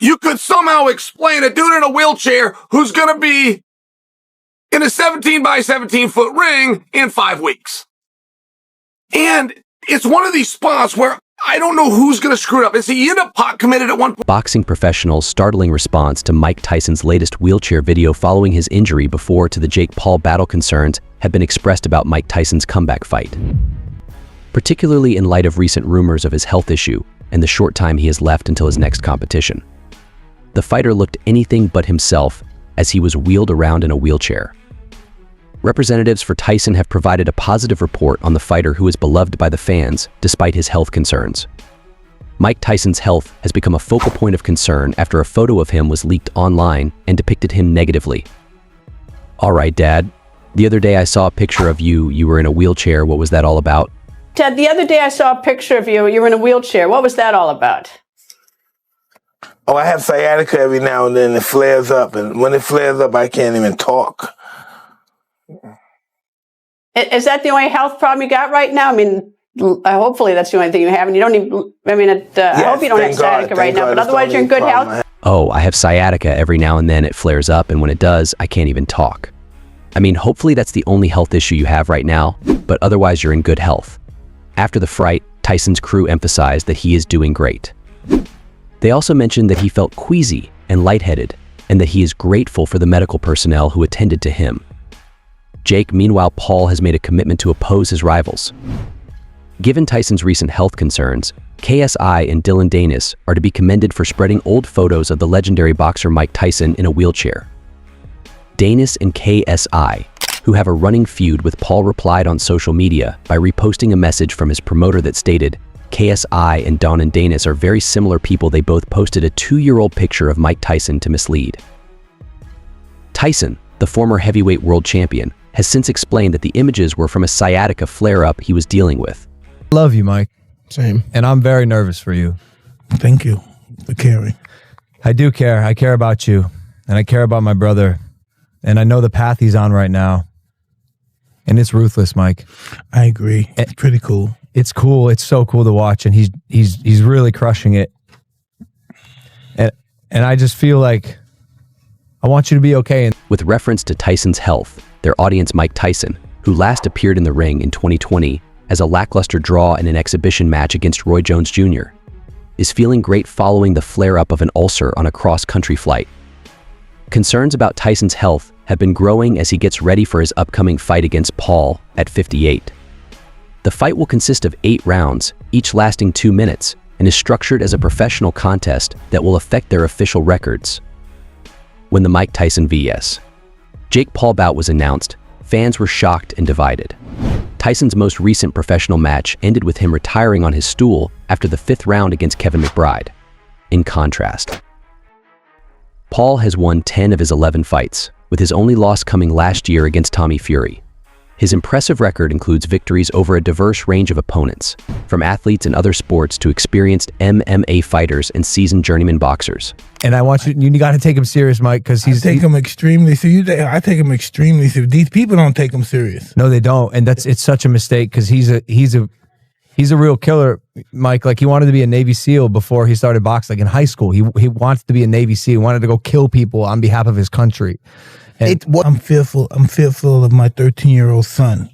you could somehow explain a dude in a wheelchair who's going to be in a 17 by 17 foot ring in 5 weeks. And it's one of these spots where I don't know who's going to screw it up. Is he in a pot committed at one point? Boxing professionals' startling response to Mike Tyson's latest wheelchair video following his injury before to the JakePaul battle concerns have been expressed about Mike Tyson's comeback fight. Particularly in light of recent rumors of his health issue and the short time he has left until his next competition. The fighter looked anything but himself as he was wheeled around in a wheelchair. Representatives for Tyson have provided a positive report on the fighter who is beloved by the fans despite his health concerns. Mike Tyson's health has become a focal point of concern after a photo of him was leaked online and depicted him negatively. "All right, Dad. The other day I saw a picture of you. You were in a wheelchair. What was that all about?" "Dad, the other day I saw a picture of you. You were in a wheelchair. What was that all about?" "Oh, I have sciatica every now and then. It flares up. And when it flares up, I can't even talk." Is that the only health problem you got right now? I mean, hopefully that's the only thing you have. And you don't even, I mean, I hope you don't have sciatica right now, but otherwise you're in good health. "Oh, I have sciatica every now and then. It flares up, and when it does, I can't even talk." I mean, hopefully that's the only health issue you have right now, but otherwise you're in good health. After the fight, Tyson's crew emphasized that he is doing great. They also mentioned that he felt queasy and lightheaded, and that he is grateful for the medical personnel who attended to him. Meanwhile, Paul has made a commitment to oppose his rivals. Given Tyson's recent health concerns, KSI and Dylan Danis are to be commended for spreading old photos of the legendary boxer Mike Tyson in a wheelchair. Danis and KSI, who have a running feud with Paul, replied on social media by reposting a message from his promoter that stated, "KSI and Don and Danis are very similar people." They both posted a 2-year-old picture of Mike Tyson to mislead. Tyson, the former heavyweight world champion, has since explained that the images were from a sciatica flare-up he was dealing with. I love you, Mike. Same. And I'm very nervous for you. Thank you for caring. I do care. I care about you. And I care about my brother. And I know the path he's on right now. And it's ruthless, Mike. I agree. It's pretty cool. It's cool. It's so cool to watch. And he's really crushing it. And I just feel like I want you to be okay. With reference to Tyson's health, their audience Mike Tyson, who last appeared in the ring in 2020 as a lackluster draw in an exhibition match against Roy Jones Jr., is feeling great following the flare-up of an ulcer on a cross-country flight. Concerns about Tyson's health have been growing as he gets ready for his upcoming fight against Paul at 58. The fight will consist of 8 rounds, each lasting 2 minutes, and is structured as a professional contest that will affect their official records. When the Mike Tyson vs. JakePaul bout was announced, fans were shocked and divided. Tyson's most recent professional match ended with him retiring on his stool after the 5th round against Kevin McBride. In contrast, Paul has won 10 of his 11 fights, with his only loss coming last year against Tommy Fury. His impressive record includes victories over a diverse range of opponents, from athletes in other sports to experienced MMA fighters and seasoned journeyman boxers. And I want you got to take him serious, Mike, because I take him extremely serious. I take him extremely serious. These people don't take him serious. No, they don't. And it's such a mistake because he's a real killer, Mike. Like, he wanted to be a Navy SEAL before he started boxing. Like in high school, he wants to be a Navy SEAL. He wanted to go kill people on behalf of his country. I'm fearful of my 13-year-old son.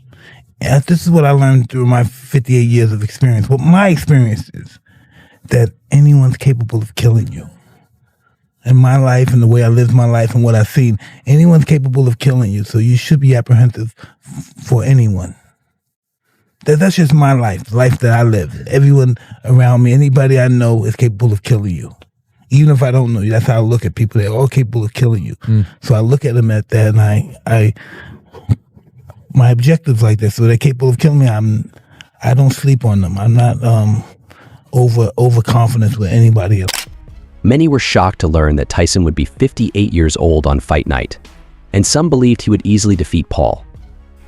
And this is what I learned through my 58 years of experience. What my experience is, that anyone's capable of killing you. In my life and the way I lived my life and what I've seen, anyone's capable of killing you. So you should be apprehensive for anyone. That's just my life that I live. Everyone around me, anybody I know is capable of killing you. Even if I don't know you, that's how I look at people. They're all capable of killing you. So I look at them at that, and my objective's like this. So they're capable of killing me. I don't sleep on them. I'm not overconfident with anybody else. Many were shocked to learn that Tyson would be 58 years old on fight night, and some believed he would easily defeat Paul.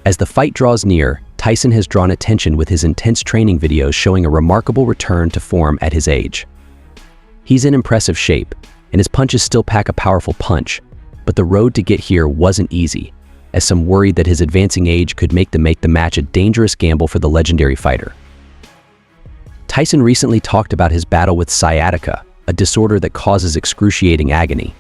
As the fight draws near, Tyson has drawn attention with his intense training videos showing a remarkable return to form at his age. He's in impressive shape, and his punches still pack a powerful punch, but the road to get here wasn't easy, as some worried that his advancing age could make the match a dangerous gamble for the legendary fighter. Tyson recently talked about his battle with sciatica, a disorder that causes excruciating agony.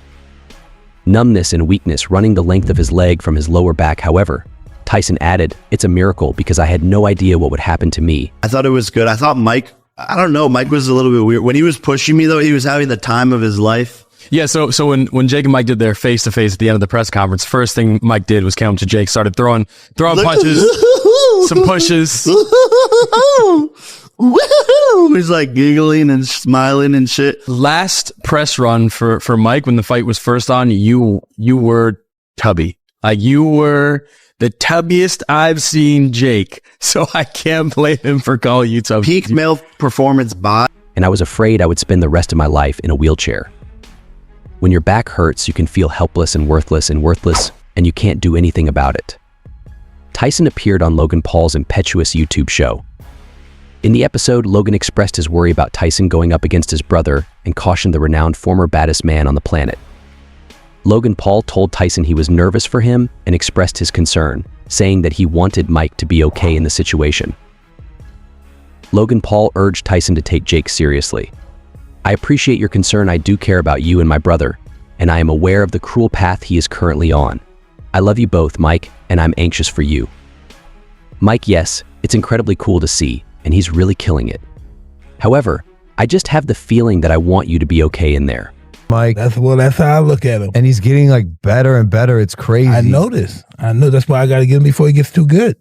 Numbness and weakness running the length of his leg from his lower back. However, Tyson added, "It's a miracle because I had no idea what would happen to me." I thought it was good. I thought Mike, I don't know, Mike was a little bit weird. When he was pushing me, though, he was having the time of his life. Yeah, so when Jake and Mike did their face-to-face at the end of the press conference, first thing Mike did was come to Jake, started throwing punches, some pushes. He's like giggling and smiling and shit. Last press run for Mike when the fight was first on, you were tubby. Like, you were the tubbiest I've seen Jake. So I can't blame him for calling you tubby. Peak male performance bot. And I was afraid I would spend the rest of my life in a wheelchair. When your back hurts, you can feel helpless and worthless, and you can't do anything about it. Tyson appeared on Logan Paul's impetuous YouTube show. In the episode, Logan expressed his worry about Tyson going up against his brother and cautioned the renowned former baddest man on the planet. Logan Paul told Tyson he was nervous for him and expressed his concern, saying that he wanted Mike to be okay in the situation. Logan Paul urged Tyson to take Jake seriously. "I appreciate your concern. I do care about you and my brother, and I am aware of the cruel path he is currently on. I love you both, Mike, and I'm anxious for you." Mike, yes, it's incredibly cool to see, and he's really killing it. However, I just have the feeling that I want you to be okay in there. Mike. That's how I look at him. And he's getting like better and better. It's crazy. I know this. I know that's why I got to get him before he gets too good.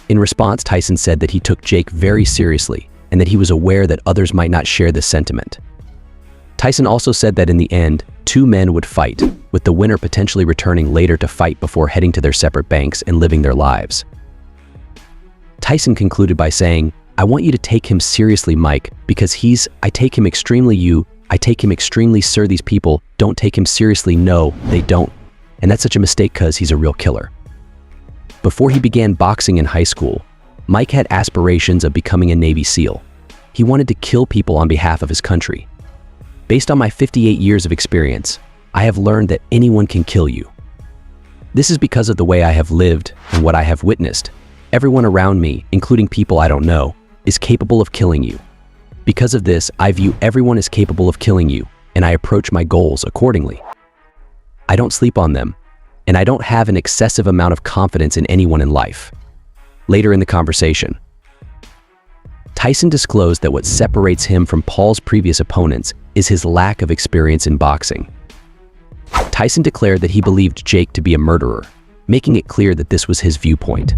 In response, Tyson said that he took Jake very seriously and that he was aware that others might not share this sentiment. Tyson also said that in the end, two men would fight, with the winner potentially returning later to fight before heading to their separate banks and living their lives. Tyson concluded by saying, "I want you to take him seriously, Mike, because I take him extremely sir. These people don't take him seriously. No, they don't. And that's such a mistake because he's a real killer." Before he began boxing in high school, Mike had aspirations of becoming a Navy SEAL. He wanted to kill people on behalf of his country. Based on my 58 years of experience, I have learned that anyone can kill you. This is because of the way I have lived and what I have witnessed. Everyone around me, including people I don't know, is capable of killing you. Because of this, I view everyone as capable of killing you, and I approach my goals accordingly. I don't sleep on them, and I don't have an excessive amount of confidence in anyone in life. Later in the conversation, Tyson disclosed that what separates him from Paul's previous opponents is his lack of experience in boxing. Tyson declared that he believed Jake to be a murderer, making it clear that this was his viewpoint.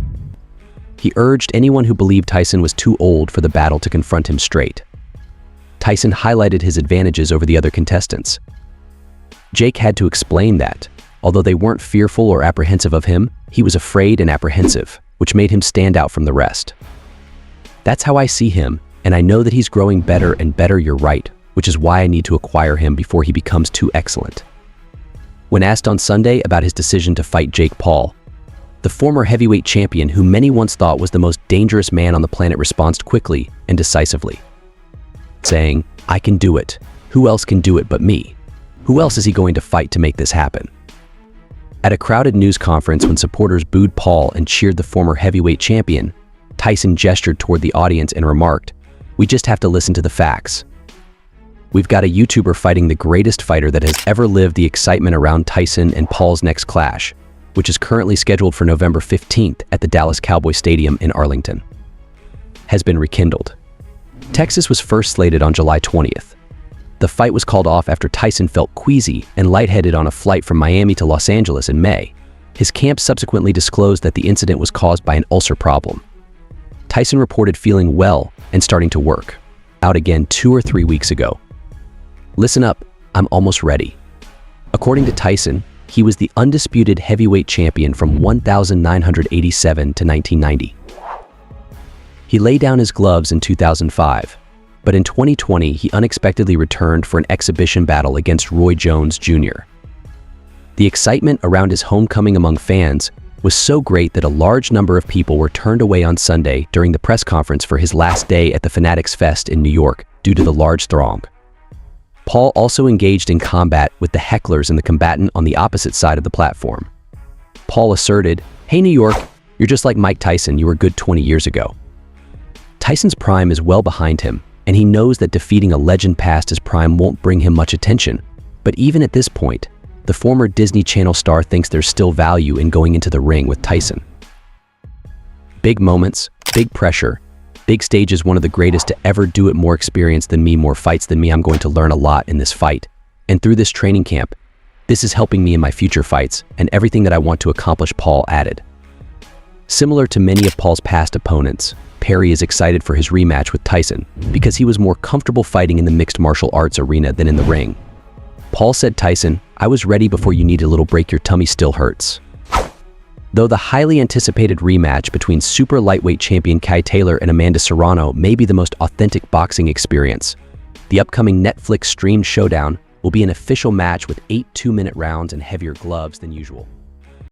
He urged anyone who believed Tyson was too old for the battle to confront him straight. Tyson highlighted his advantages over the other contestants. Jake had to explain that, although they weren't fearful or apprehensive of him, he was afraid and apprehensive, which made him stand out from the rest. "That's how I see him, and I know that he's growing better and better. You're right, which is why I need to acquire him before he becomes too excellent." When asked on Sunday about his decision to fight JakePaul, the former heavyweight champion, who many once thought was the most dangerous man on the planet, responded quickly and decisively, saying, "I can do it. Who else can do it but me? Who else is he going to fight to make this happen?" At a crowded news conference when supporters booed Paul and cheered the former heavyweight champion, Tyson gestured toward the audience and remarked, "We just have to listen to the facts. We've got a YouTuber fighting the greatest fighter that has ever lived. The excitement around Tyson and Paul's next clash, which is currently scheduled for November 15th at the Dallas Cowboy Stadium in Arlington, has been rekindled." Texas was first slated on July 20th. The fight was called off after Tyson felt queasy and lightheaded on a flight from Miami to Los Angeles in May. His camp subsequently disclosed that the incident was caused by an ulcer problem. Tyson reported feeling well and starting to work out again 2 or 3 weeks ago. "Listen up, I'm almost ready." According to Tyson, he was the undisputed heavyweight champion from 1987 to 1990. He laid down his gloves in 2005, but in 2020, he unexpectedly returned for an exhibition battle against Roy Jones Jr. The excitement around his homecoming among fans was so great that a large number of people were turned away on Sunday during the press conference for his last day at the Fanatics Fest in New York due to the large throng. Paul also engaged in combat with the hecklers and the combatant on the opposite side of the platform. Paul asserted, "Hey New York, you're just like Mike Tyson, you were good 20 years ago." Tyson's prime is well behind him, and he knows that defeating a legend past his prime won't bring him much attention. But even at this point, the former Disney Channel star thinks there's still value in going into the ring with Tyson. Big moments, big pressure, big stage is one of the greatest to ever do it. More experience than me, more fights than me. I'm going to learn a lot in this fight. And through this training camp, this is helping me in my future fights and everything that I want to accomplish, Paul added. Similar to many of Paul's past opponents, Perry is excited for his rematch with Tyson because he was more comfortable fighting in the mixed martial arts arena than in the ring. Paul said, "Tyson, I was ready before you need a little break. Your tummy still hurts." Though the highly anticipated rematch between super lightweight champion Kai Taylor and Amanda Serrano may be the most authentic boxing experience, the upcoming Netflix streamed showdown will be an official match with 8 two-minute rounds and heavier gloves than usual.